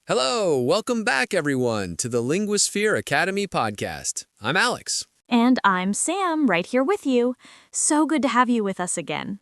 Hello, welcome back everyone to the Linguasphere Academy Podcast. I'm Alex. And I'm Sam, right here with you. So good to have you with us again.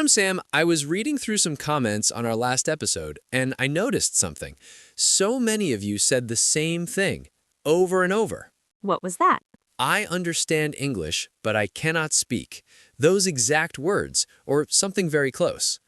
Sam, I was reading through some comments on our last episode, and I noticed something. So many of you said the same thing, over and over. What was that? I understand English, but I cannot speak. Those exact words, or something very close.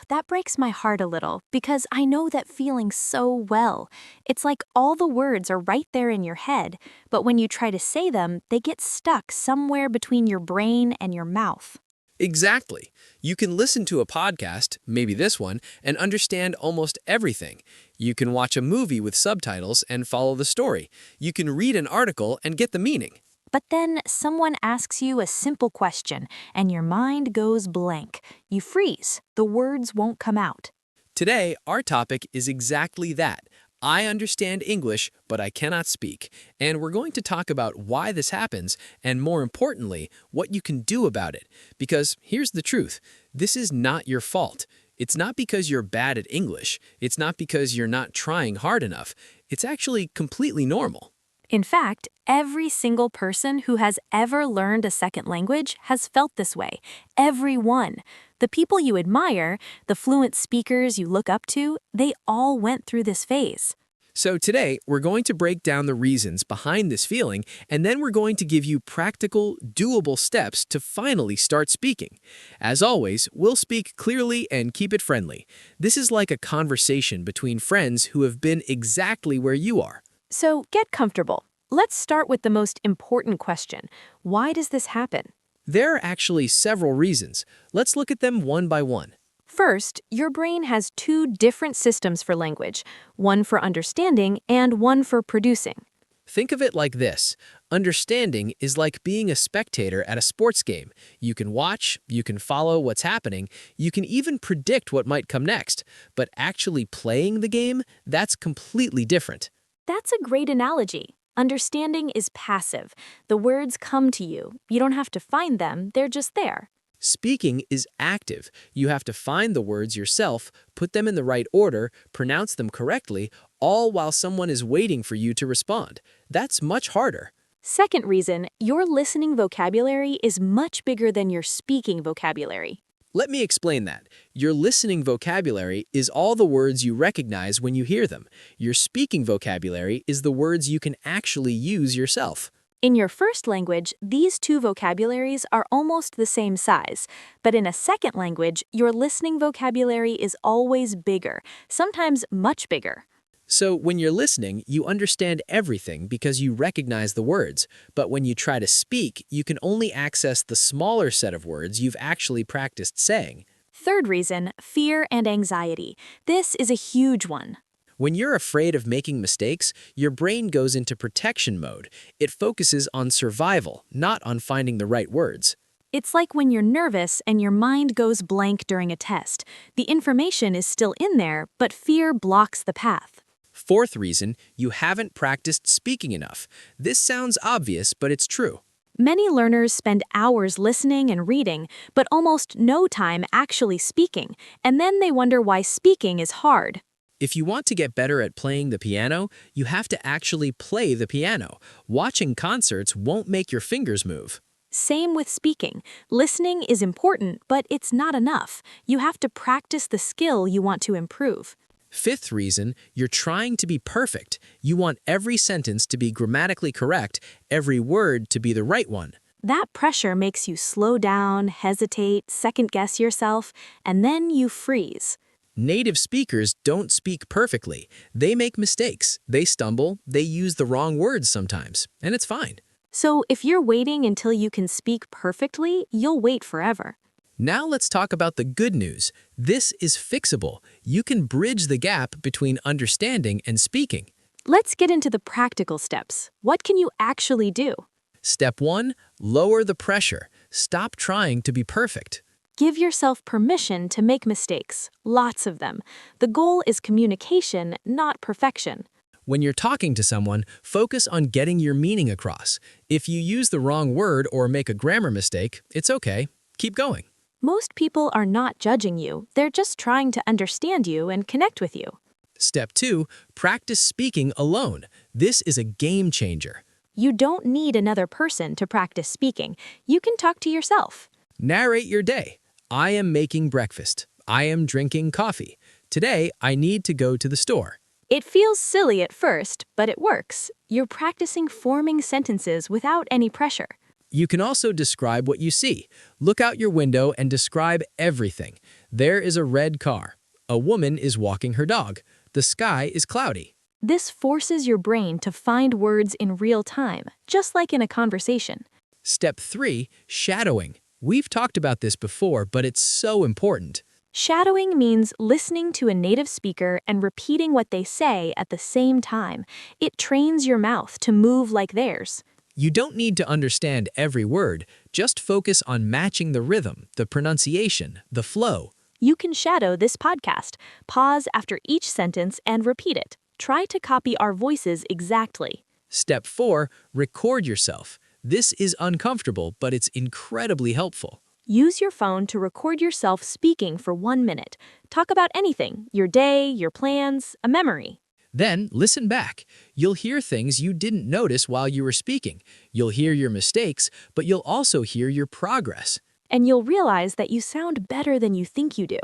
That breaks my heart a little because I know that feeling so well. It's like all the words are right there in your head, but when you try to say them, they get stuck somewhere between your brain and your mouth. Exactly. You can listen to a podcast, maybe this one, and understand almost everything. You can watch a movie with subtitles and follow the story. You can read an article and get the meaning. But then someone asks you a simple question and your mind goes blank. You freeze. The words won't come out. Today, our topic is exactly that. I understand English, but I cannot speak. And we're going to talk about why this happens and, more importantly, what you can do about it. Because here's the truth. This is not your fault. It's not because you're bad at English. It's not because you're not trying hard enough. It's actually completely normal. In fact, every single person who has ever learned a second language has felt this way. Everyone. The people you admire, the fluent speakers you look up to, they all went through this phase. So today, we're going to break down the reasons behind this feeling, and then we're going to give you practical, doable steps to finally start speaking. As always, we'll speak clearly and keep it friendly. This is like a conversation between friends who have been exactly where you are. So get comfortable. Let's start with the most important question. Why does this happen? There are actually several reasons. Let's look at them one by one. First, your brain has two different systems for language, one for understanding and one for producing. Think of it like this. Understanding is like being a spectator at a sports game. You can watch, you can follow what's happening, you can even predict what might come next. But actually playing the game, that's completely different. That's a great analogy. Understanding is passive. The words come to you. You don't have to find them, they're just there. Speaking is active. You have to find the words yourself, put them in the right order, pronounce them correctly, all while someone is waiting for you to respond. That's much harder. Second reason, your listening vocabulary is much bigger than your speaking vocabulary. Let me explain that. Your listening vocabulary is all the words you recognize when you hear them. Your speaking vocabulary is the words you can actually use yourself. In your first language, these two vocabularies are almost the same size. But in a second language, your listening vocabulary is always bigger, sometimes much bigger. So when you're listening, you understand everything because you recognize the words. But when you try to speak, you can only access the smaller set of words you've actually practiced saying. Third reason, fear and anxiety. This is a huge one. When you're afraid of making mistakes, your brain goes into protection mode. It focuses on survival, not on finding the right words. It's like when you're nervous and your mind goes blank during a test. The information is still in there, but fear blocks the path. Fourth reason, you haven't practiced speaking enough. This sounds obvious, but it's true. Many learners spend hours listening and reading, but almost no time actually speaking, and then they wonder why speaking is hard. If you want to get better at playing the piano, you have to actually play the piano. Watching concerts won't make your fingers move. Same with speaking. Listening is important, but it's not enough. You have to practice the skill you want to improve. Fifth reason, you're trying to be perfect. You want every sentence to be grammatically correct, every word to be the right one. That pressure makes you slow down, hesitate, second-guess yourself, and then you freeze. Native speakers don't speak perfectly. They make mistakes. They stumble. They use the wrong words sometimes, and it's fine. So if you're waiting until you can speak perfectly, you'll wait forever. Now let's talk about the good news. This is fixable. You can bridge the gap between understanding and speaking. Let's get into the practical steps. What can you actually do? Step 1, lower the pressure. Stop trying to be perfect. Give yourself permission to make mistakes, lots of them. The goal is communication, not perfection. When you're talking to someone, focus on getting your meaning across. If you use the wrong word or make a grammar mistake, it's okay. Keep going. Most people are not judging you. They're just trying to understand you and connect with you. Step 2, practice speaking alone. This is a game changer. You don't need another person to practice speaking. You can talk to yourself. Narrate your day. I am making breakfast. I am drinking coffee. Today, I need to go to the store. It feels silly at first, but it works. You're practicing forming sentences without any pressure. You can also describe what you see. Look out your window and describe everything. There is a red car. A woman is walking her dog. The sky is cloudy. This forces your brain to find words in real time, just like in a conversation. Step 3, shadowing. We've talked about this before, but it's so important. Shadowing means listening to a native speaker and repeating what they say at the same time. It trains your mouth to move like theirs. You don't need to understand every word. Just focus on matching the rhythm, the pronunciation, the flow. You can shadow this podcast. Pause after each sentence and repeat it. Try to copy our voices exactly. Step 4, record yourself. This is uncomfortable, but it's incredibly helpful. Use your phone to record yourself speaking for 1 minute. Talk about anything, your day, your plans, a memory. Then listen back. You'll hear things you didn't notice while you were speaking. You'll hear your mistakes, but you'll also hear your progress. And you'll realize that you sound better than you think you do.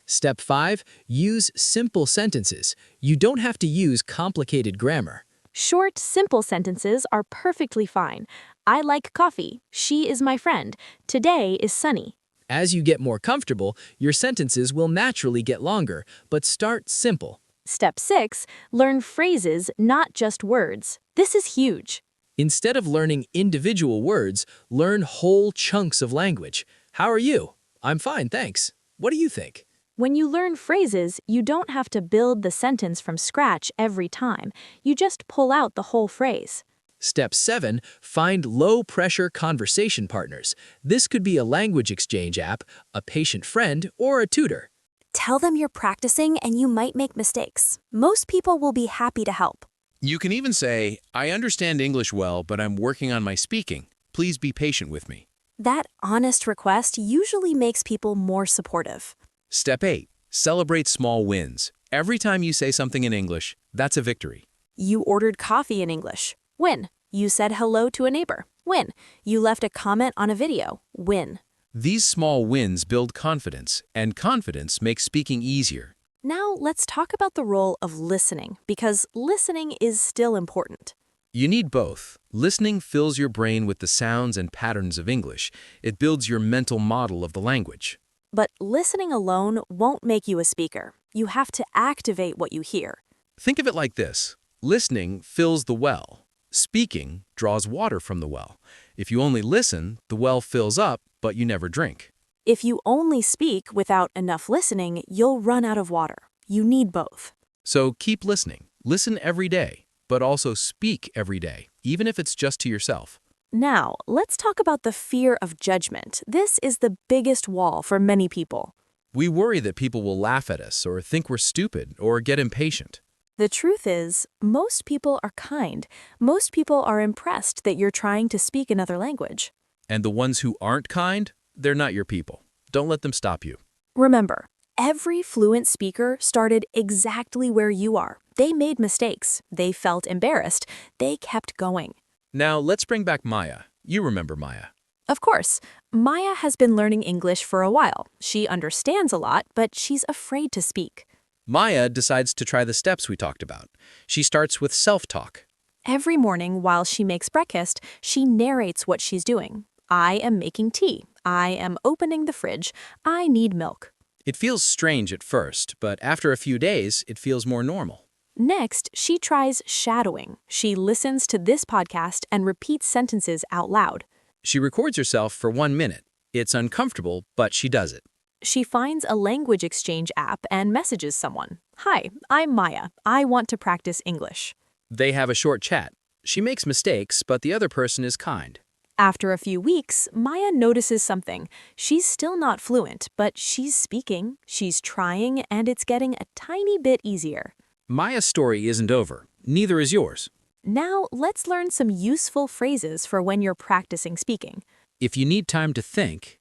Step 5, use simple sentences. You don't have to use complicated grammar. Short, simple sentences are perfectly fine. I like coffee. She is my friend. Today is sunny. As you get more comfortable, your sentences will naturally get longer, but start simple. Step 6, learn phrases, not just words. This is huge. Instead of learning individual words, learn whole chunks of language. How are you? I'm fine, thanks. What do you think? When you learn phrases, you don't have to build the sentence from scratch every time. You just pull out the whole phrase. Step 7, find low-pressure conversation partners. This could be a language exchange app, a patient friend, or a tutor. Tell them you're practicing and you might make mistakes. Most people will be happy to help. You can even say, I understand English well, but I'm working on my speaking. Please be patient with me. That honest request usually makes people more supportive. Step 8, celebrate small wins. Every time you say something in English, that's a victory. You ordered coffee in English. Win. You said hello to a neighbor. Win. You left a comment on a video. Win. These small wins build confidence, and confidence makes speaking easier. Now let's talk about the role of listening, because listening is still important. You need both. Listening fills your brain with the sounds and patterns of English. It builds your mental model of the language. But listening alone won't make you a speaker. You have to activate what you hear. Think of it like this. Listening fills the well. Speaking draws water from the well. If you only listen, the well fills up, but you never drink. If you only speak without enough listening, you'll run out of water. You need both. So keep listening. Listen every day, but also speak every day, even if it's just to yourself. Now, let's talk about the fear of judgment. This is the biggest wall for many people. We worry that people will laugh at us or think we're stupid or get impatient. The truth is, most people are kind. Most people are impressed that you're trying to speak another language. And the ones who aren't kind, they're not your people. Don't let them stop you. Remember, every fluent speaker started exactly where you are. They made mistakes. They felt embarrassed. They kept going. Now, let's bring back Maya. You remember Maya. Of course, Maya has been learning English for a while. She understands a lot, but she's afraid to speak. Maya decides to try the steps we talked about. She starts with self-talk. Every morning while she makes breakfast, she narrates what she's doing. I am making tea. I am opening the fridge. I need milk. It feels strange at first, but after a few days, it feels more normal. Next, she tries shadowing. She listens to this podcast and repeats sentences out loud. She records herself for 1 minute. It's uncomfortable, but she does it. She finds a language exchange app and messages someone. Hi, I'm Maya. I want to practice English. They have a short chat. She makes mistakes, but the other person is kind. After a few weeks, Maya notices something. She's still not fluent, but she's speaking, she's trying, and it's getting a tiny bit easier. Maya's story isn't over. Neither is yours. Now, let's learn some useful phrases for when you're practicing speaking. If you need time to think,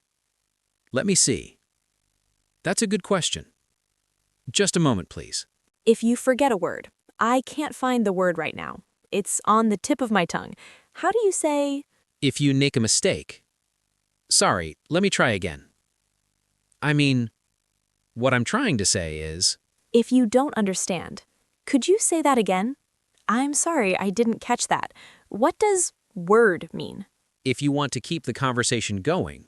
let me see. That's a good question. Just a moment, please. If you forget a word, I can't find the word right now. It's on the tip of my tongue. How do you say, If you make a mistake. Sorry, let me try again. I mean, what I'm trying to say is, if you don't understand? Could you say that again? I'm sorry, I didn't catch that. What does word mean? if you want to keep the conversation going.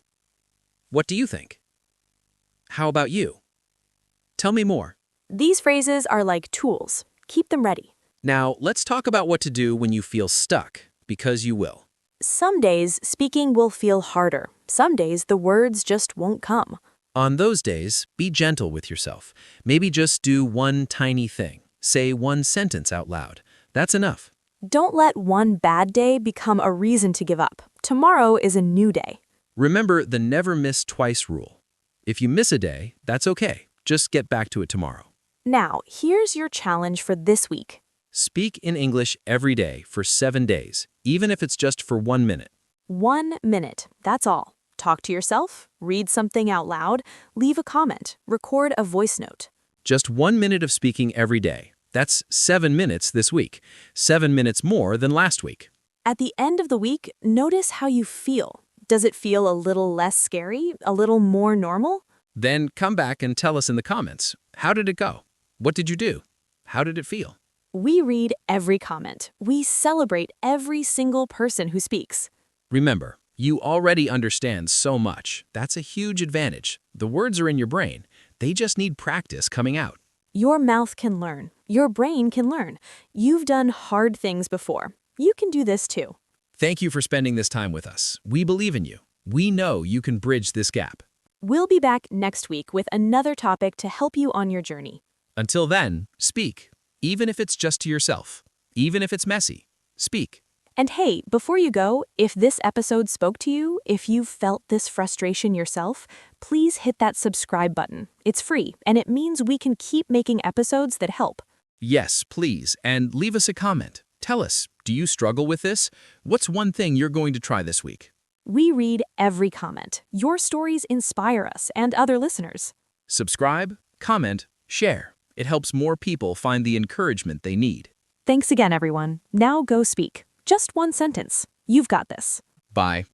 What do you think? How about you? Tell me more. These phrases are like tools. Keep them ready. Now, let's talk about what to do when you feel stuck, because you will. Some days, speaking will feel harder. Some days, the words just won't come. On those days, be gentle with yourself. Maybe just do one tiny thing. Say one sentence out loud. That's enough. Don't let one bad day become a reason to give up. Tomorrow is a new day. Remember the never miss twice rule. If you miss a day, that's okay. Just get back to it tomorrow. Now, here's your challenge for this week. Speak in English every day for 7 days, even if it's just for 1 minute. 1 minute, that's all. Talk to yourself, read something out loud, leave a comment, record a voice note. Just 1 minute of speaking every day. That's 7 minutes this week. 7 minutes more than last week. At the end of the week, notice how you feel. Does it feel a little less scary, a little more normal? Then come back and tell us in the comments. How did it go? What did you do? How did it feel? We read every comment. We celebrate every single person who speaks. Remember, you already understand so much. That's a huge advantage. The words are in your brain. They just need practice coming out. Your mouth can learn. Your brain can learn. You've done hard things before. You can do this too. Thank you for spending this time with us. We believe in you. We know you can bridge this gap. We'll be back next week with another topic to help you on your journey. Until then, speak. Even if it's just to yourself. Even if it's messy. Speak. And hey, before you go, if this episode spoke to you, if you've felt this frustration yourself, please hit that subscribe button. It's free, and it means we can keep making episodes that help. Yes, please, and leave us a comment. Tell us, do you struggle with this? What's one thing you're going to try this week? We read every comment. Your stories inspire us and other listeners. Subscribe, comment, share. It helps more people find the encouragement they need. Thanks again, everyone. Now go speak. Just one sentence. You've got this. Bye.